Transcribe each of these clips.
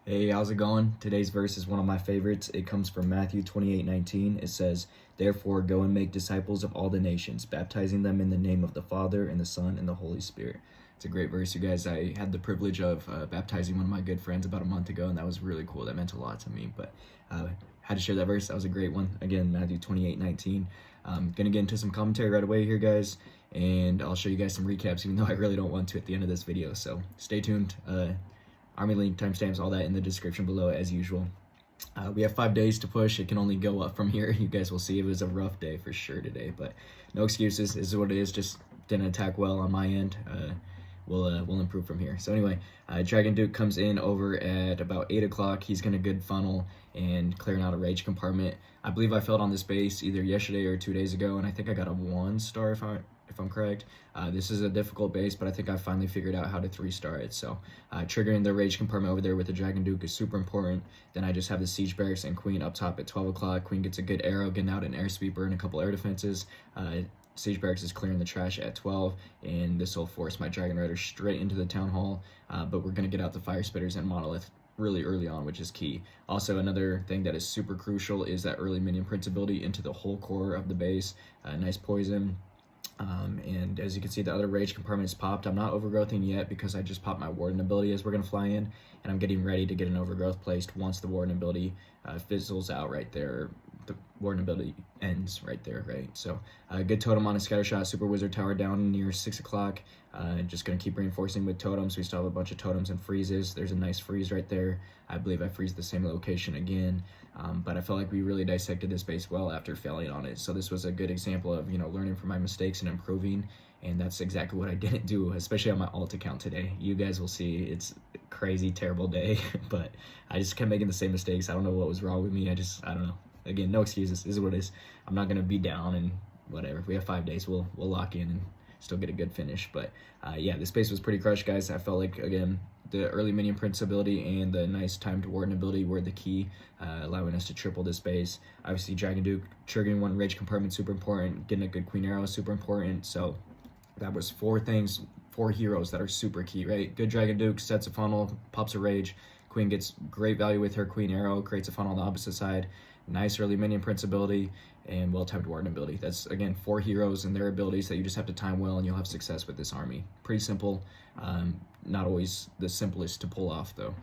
Hey, how's it going? Today's verse is one of my favorites. It comes from Matthew 28:19. It says, "Therefore go and make disciples of all the nations, baptizing them in the name of the Father and the Son and the Holy Spirit." It's a great verse, you guys. I had the privilege of baptizing one of my good friends about a month ago, and that was really cool. That meant a lot to me, but had to share that verse. That was a great one. Again, Matthew 28:19. Gonna get into some commentary right away here, guys, and I'll show you guys some recaps, even though I really don't want to at the end of this video, so stay tuned. Army link, timestamps, all that in the description below as usual. We have 5 days to push. It can only go up from here. You guys will see it was a rough day for sure today, but no excuses. This is what it is. Just didn't attack well on my end. We'll improve from here. So anyway, Dragon Duke comes in over at about 8 o'clock. He's gonna good funnel and clearing out a rage compartment. I believe I failed on this base either yesterday or 2 days ago, and I think I got a 1 star if I'm correct. This is a difficult base, but I think I finally figured out how to 3-star it. So triggering the rage compartment over there with the Dragon Duke is super important. Then I just have the siege barracks and queen up top at 12 o'clock. Queen gets a good arrow, getting out an air sweeper and a couple air defenses. Siege barracks is clearing the trash at 12, and this will force my Dragon Rider straight into the town hall. But we're gonna get out the fire spitters and monolith really early on, which is key. Also, another thing that is super crucial is that early minion prince ability into the whole core of the base. Nice poison. And as you can see, the other rage compartment is popped. I'm not overgrowthing yet because I just popped my warden ability as we're going to fly in, and I'm getting ready to get an overgrowth placed once the warden ability fizzles out right there. The warden ability ends right there, right? So good totem on a scatter shot. Super wizard tower down near 6 o'clock. Just going to keep reinforcing with totems. We still have a bunch of totems and freezes. There's a nice freeze right there. I believe I freeze the same location again, but I felt like we really dissected this base well after failing on it. So this was a good example of, you know, learning from my mistakes and improving, and that's exactly what I didn't do, especially on my alt account today. You guys will see it's a crazy, terrible day, but I just kept making the same mistakes. I don't know what was wrong with me. I don't know. Again, no excuses. This is what it is. I'm not going to be down and whatever. We have 5 days. We'll lock in and still get a good finish. But yeah, this base was pretty crushed, guys. I felt like, again, the early minion prince ability and the nice timed warden ability were the key, allowing us to triple this base. Obviously, Dragon Duke triggering 1 rage compartment, super important. Getting a good queen arrow, super important. So that was 4 things, 4 heroes that are super key, right? Good Dragon Duke sets a funnel, pops a rage. Queen gets great value with her queen arrow, creates a funnel on the opposite side. Nice early minion prince ability and well-timed warden ability. That's, again, 4 heroes and their abilities that you just have to time well, and you'll have success with this army. Pretty simple. Not always the simplest to pull off, though.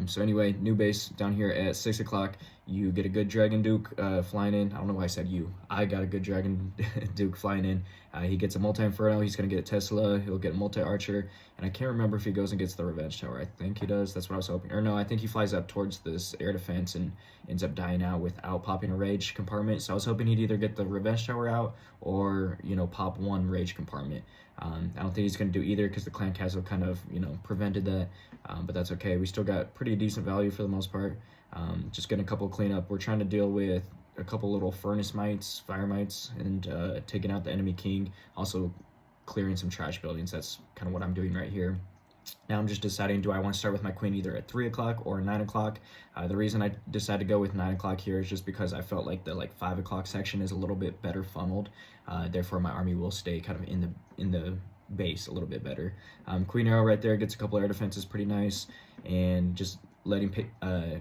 So anyway, new base down here at 6 o'clock. You get a good Dragon Duke flying in. I don't know why I said you. I got a good Dragon Duke flying in. He gets a multi-inferno. He's going to get a Tesla. He'll get a multi-archer. And I can't remember if he goes and gets the revenge tower. I think he does. That's what I was hoping. Or no, I think he flies up towards this air defense and ends up dying out without popping a rage compartment. So I was hoping he'd either get the revenge tower out or, you know, pop 1 rage compartment. I don't think he's going to do either because the clan castle kind of, you know, prevented that. But that's okay. We still got pretty decent value for the most part. Just getting a couple cleanup. We're trying to deal with a couple little furnace mites, fire mites, and taking out the enemy king. Also clearing some trash buildings. That's kind of what I'm doing right here. Now I'm just deciding, do I want to start with my queen either at 3 o'clock or 9 o'clock? The reason I decided to go with 9 o'clock here is just because I felt like the 5 o'clock section is a little bit better funneled. Therefore, my army will stay kind of in the base a little bit better. Queen arrow right there gets a couple air defenses, pretty nice, and just letting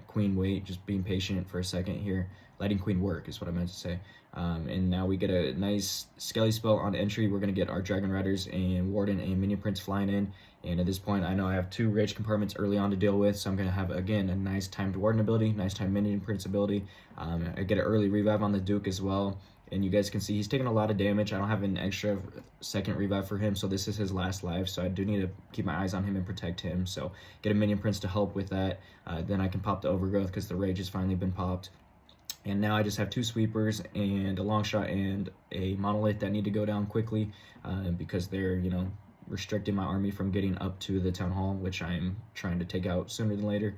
queen wait, just being patient for a second here. Letting queen work is what I meant to say. And now we get a nice skelly spell on entry. We're going to get our Dragon Riders and Warden and Minion Prince flying in. And at this point, I know I have 2 rage compartments early on to deal with, so I'm going to have, again, a nice timed Warden ability, nice timed Minion Prince ability. I get an early revive on the Duke as well. And you guys can see he's taking a lot of damage. I don't have an extra second revive for him, so this is his last life. So I do need to keep my eyes on him and protect him. So get a Minion Prince to help with that. Then I can pop the Overgrowth because the Rage has finally been popped. And now I just have 2 sweepers and a long shot and a monolith that need to go down quickly because they're, you know, restricting my army from getting up to the town hall, which I'm trying to take out sooner than later.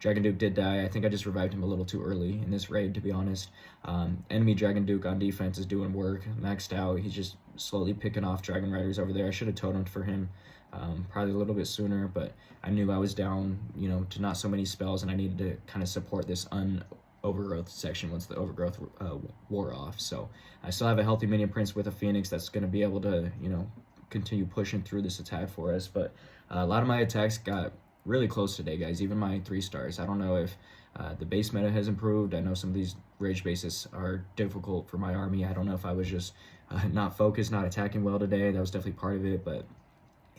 Dragon Duke did die. I think I just revived him a little too early in this raid, to be honest. Enemy Dragon Duke on defense is doing work, maxed out. He's just slowly picking off Dragon Riders over there. I should have totemed for him probably a little bit sooner, but I knew I was down, you know, to not so many spells, and I needed to kind of support this overgrowth section once the overgrowth wore off. So I still have a healthy minion prince with a phoenix that's going to be able to, you know, continue pushing through this attack for us. But a lot of my attacks got really close today, guys. Even my 3 stars. I don't know if the base meta has improved. I know some of these rage bases are difficult for my army. I don't know if I was just not focused, not attacking well today. That was definitely part of it, but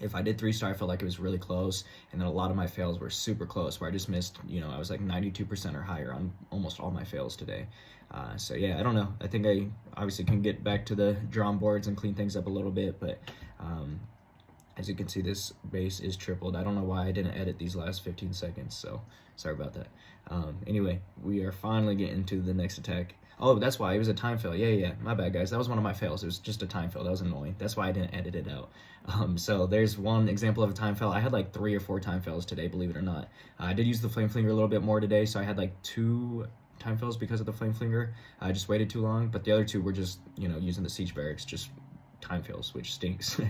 if I did 3-star, I felt like it was really close, and then a lot of my fails were super close, where I just missed, I was like 92% or higher on almost all my fails today. So yeah, I don't know. I think I obviously can get back to the drawn boards and clean things up a little bit, but as you can see, this base is tripled. I don't know why I didn't edit these last 15 seconds, so sorry about that. Anyway, we are finally getting to the next attack. Oh, that's why it was a time fail. Yeah, my bad, guys. That was one of my fails. It was just a time fail. That was annoying. That's why I didn't edit it out. So there's one example of a time fail. I had like 3 or 4 time fails today, believe it or not. I did use the flame flinger a little bit more today, so I had like 2 time fails because of the flame flinger. I just waited too long, but the other 2 were just, using the siege barracks, just time fails, which stinks.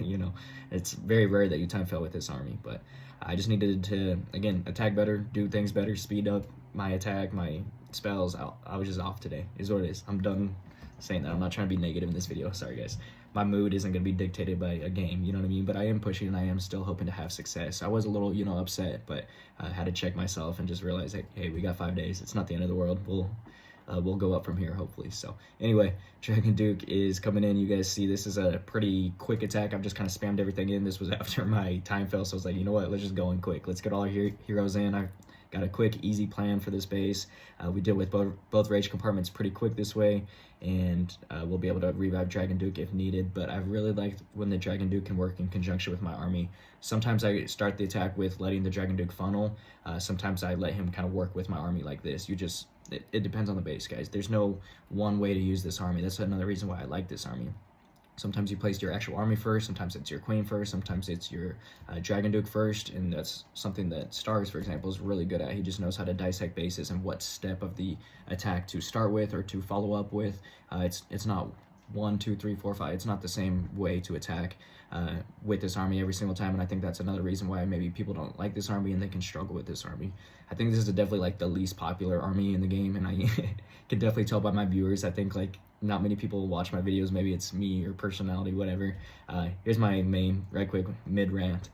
It's very rare that you time fail with this army, but I just needed to, again, attack better, do things better, speed up my attack, my spells. I was just off today, is what it is. I'm done saying that. I'm not trying to be negative in this video. Sorry, guys. My mood isn't going to be dictated by a game, you know what I mean? But I am pushing, and I am still hoping to have success. I was a little, upset, but I had to check myself and just realize, like, hey, we got 5 days. It's not the end of the world. We'll go up from here, hopefully. So anyway, Dragon Duke is coming in. You guys see this is a pretty quick attack. I've just kind of spammed everything in. This was after my time fail, so I was like, you know what? Let's just go in quick. Let's get all our heroes in. I got a quick, easy plan for this base. We deal with both rage compartments pretty quick this way, and we'll be able to revive Dragon Duke if needed. But I really like when the Dragon Duke can work in conjunction with my army. Sometimes I start the attack with letting the Dragon Duke funnel. Sometimes I let him kind of work with my army like this. It depends on the base, guys. There's no one way to use this army. That's another reason why I like this army. Sometimes you place your actual army first, sometimes it's your queen first, sometimes it's your Dragon Duke first, and that's something that Stars, for example, is really good at. He just knows how to dissect bases and what step of the attack to start with or to follow up with. It's not 1, 2, 3, 4, 5. It's not the same way to attack with this army every single time, and I think that's another reason why maybe people don't like this army and they can struggle with this army. I think this is definitely like the least popular army in the game, and I can definitely tell by my viewers. I think like not many people watch my videos. Maybe it's me or personality, whatever. Here's my main, right quick, mid-rant.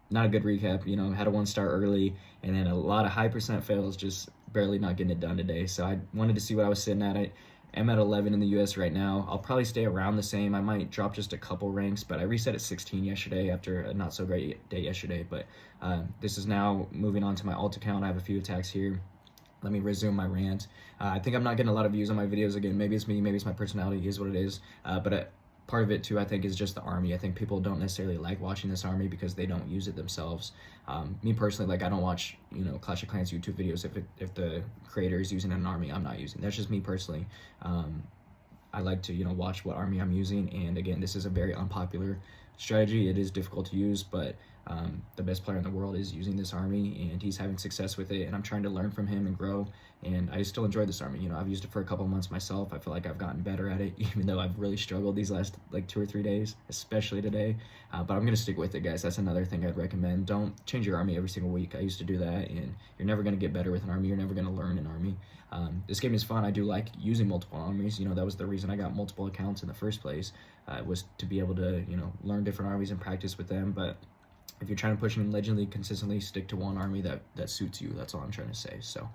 Not a good recap, had a 1-star early, and then a lot of high percent fails, just barely not getting it done today. So I wanted to see what I was sitting at. I'm at 11 in the US right now. I'll probably stay around the same. I might drop just a couple ranks, but I reset at 16 yesterday after a not so great day yesterday. But this is now moving on to my alt account. I have a few attacks here. Let me resume my rant. I think I'm not getting a lot of views on my videos. Again, maybe it's me, maybe it's my personality, is what it is. But part of it too, I think, is just the army. I think people don't necessarily like watching this army because they don't use it themselves. Me personally, like, I don't watch, Clash of Clans YouTube videos if the creator is using an army I'm not using. That's just me personally. I like to, watch what army I'm using. And again, this is a very unpopular strategy. It is difficult to use, but the best player in the world is using this army, and he's having success with it, and I'm trying to learn from him and grow, and I still enjoy this army. I've used it for a couple months myself. I feel like I've gotten better at it, even though I've really struggled these last like 2 or 3 days, especially today. But I'm gonna stick with it, guys. That's another thing I'd recommend. Don't change your army every single week. I used to do that, and you're never gonna get better with an army. You're never gonna learn an army. This game is fun. I do like using multiple armies. That was the reason I got multiple accounts in the first place, was to be able to learn different armies and practice with them. But if you're trying to push in Legend League consistently, stick to one army that suits you. That's all I'm trying to say. So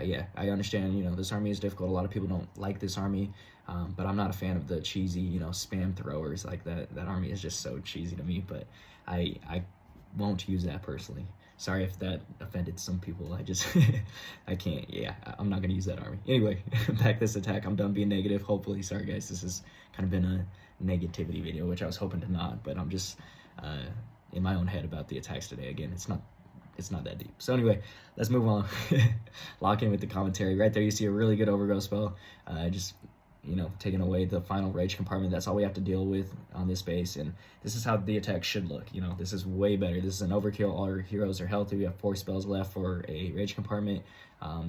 yeah, I understand, this army is difficult. A lot of people don't like this army, but I'm not a fan of the cheesy, spam throwers. Like that army is just so cheesy to me, but I won't use that personally. Sorry if that offended some people. I can't. Yeah, I'm not going to use that army. Anyway, back this attack. I'm done being negative, hopefully. Sorry, guys. This has kind of been a negativity video, which I was hoping to not, but I'm just in my own head about the attacks today. Again, it's not that deep. So anyway, let's move on. Lock in with the commentary. Right there, you see a really good overgrowth spell. Just taking away the final rage compartment. That's all we have to deal with on this base, and this is how the attack should look. This is way better. This is an overkill. All our heroes are healthy. We have 4 spells left for a rage compartment.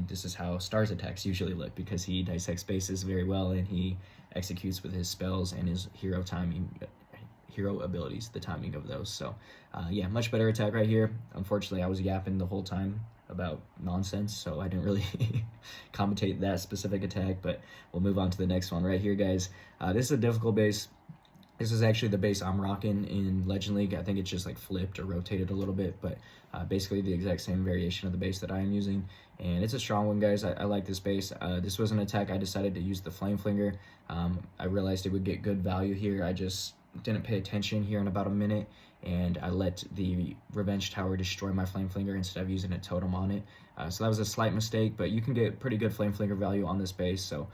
This is how Stars attacks usually look, because he dissects bases very well, and he executes with his spells and his hero abilities, the timing of those. So yeah, much better attack right here. Unfortunately, I was yapping the whole time about nonsense, so I didn't really commentate that specific attack, but we'll move on to the next one right here, guys. This is a difficult base. This is actually the base I'm rocking in Legend League. I think it's just like flipped or rotated a little bit, but basically the exact same variation of the base that I am using. And it's a strong one, guys. I like this base. This was an attack. I decided to use the Flame Flinger. I realized it would get good value here. I just didn't pay attention here in about a minute, and I let the Revenge Tower destroy my Flame Flinger instead of using a totem on it. So that was a slight mistake, but you can get pretty good Flame Flinger value on this base, so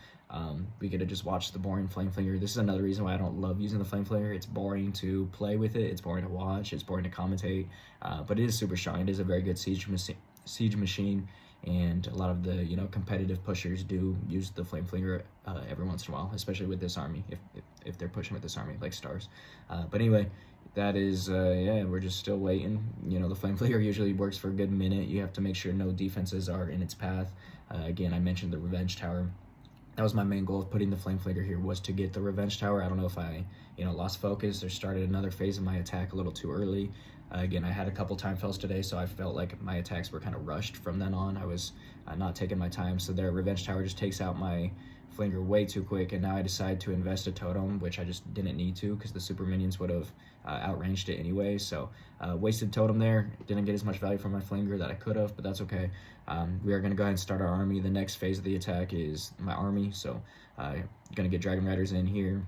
we get to just watch the boring Flame Flinger. This is another reason why I don't love using the Flame Flinger. It's boring to play with it, it's boring to watch, it's boring to commentate, but it is super strong. It is a very good siege machine, and a lot of the competitive pushers do use the Flame Flinger every once in a while, especially with this army, if they're pushing with this army like stars. But anyway, that is yeah, we're just still waiting. The Flame Flinger usually works for a good minute. You have to make sure no defenses are in its path. Again, I mentioned the Revenge Tower. That was my main goal of putting the Flame Flinger here, was to get the Revenge Tower. I don't know if I lost focus or started another phase of my attack a little too early. Again, I had a couple time fails today, so I felt like my attacks were kind of rushed from then on. I was not taking my time, so their Revenge Tower just takes out my Flinger way too quick, and now I decide to invest a totem, which I just didn't need to because the super minions would have outranged it anyway. So wasted totem there. Didn't get as much value from my Flinger that I could have, but that's okay. We are going to go ahead and start our army. The next phase of the attack is my army, so going to get Dragon Riders in here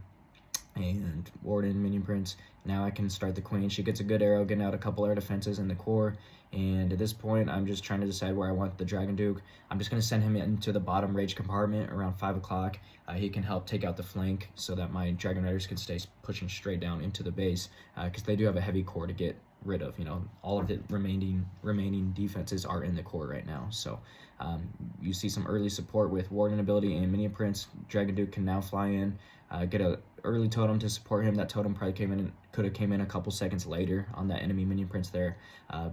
and Warden, Minion Prince. Now I can start the Queen. She gets a good arrow, getting out a couple air defenses in the core, and at this point I'm just trying to decide where I want the Dragon Duke. I'm just going to send him into the bottom rage compartment around 5 o'clock. He can help take out the flank so that my Dragon Riders can stay pushing straight down into the base, because they do have a heavy core to get rid of. All of the remaining defenses are in the core right now. So you see some early support with Warden ability and Minion Prince. Dragon Duke can now fly in, get a early totem to support him. That totem probably could have came in a couple seconds later on that enemy Minion Prince there.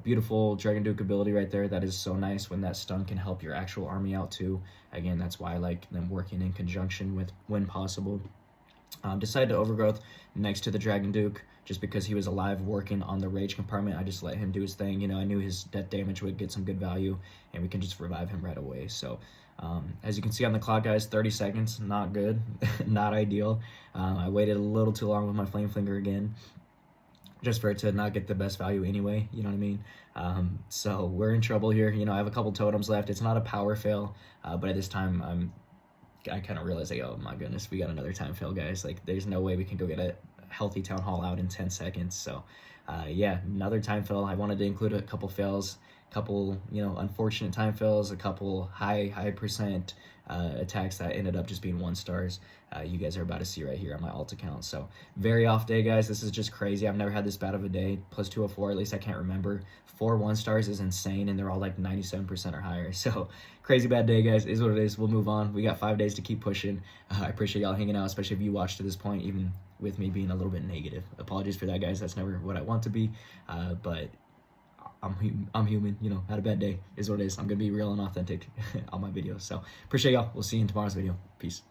Beautiful Dragon Duke ability right there. That is so nice when that stun can help your actual army out too. Again, that's why I like them working in conjunction with when possible. Decided to overgrowth next to the Dragon Duke just because he was alive working on the rage compartment. I just let him do his thing. I knew his death damage would get some good value, and we can just revive him right away. So as you can see on the clock, guys, 30 seconds, not good, not ideal. I waited a little too long with my Flame Flinger again, just for it to not get the best value anyway, you know what I mean? So we're in trouble here. I have a couple totems left. It's not a power fail, but at this time I kind of realized, like, oh my goodness, we got another time fail, guys. Like, there's no way we can go get a healthy town hall out in 10 seconds. So yeah, another time fail. I wanted to include a couple fails, couple unfortunate time fails, a couple high percent attacks that ended up just being 1 stars. You guys are about to see right here on my alt account. So very off day, guys. This is just crazy. I've never had this bad of a day. Plus 204, at least I can't remember. 4 1 stars is insane, and they're all like 97% or higher. So crazy bad day, guys. Is what it is. We'll move on. We got 5 days to keep pushing. I appreciate y'all hanging out, especially if you watched to this point, even with me being a little bit negative. Apologies for that, guys. That's never what I want to be, but I'm human, had a bad day, is what it is. I'm gonna be real and authentic on my videos. So appreciate y'all. We'll see you in tomorrow's video. Peace.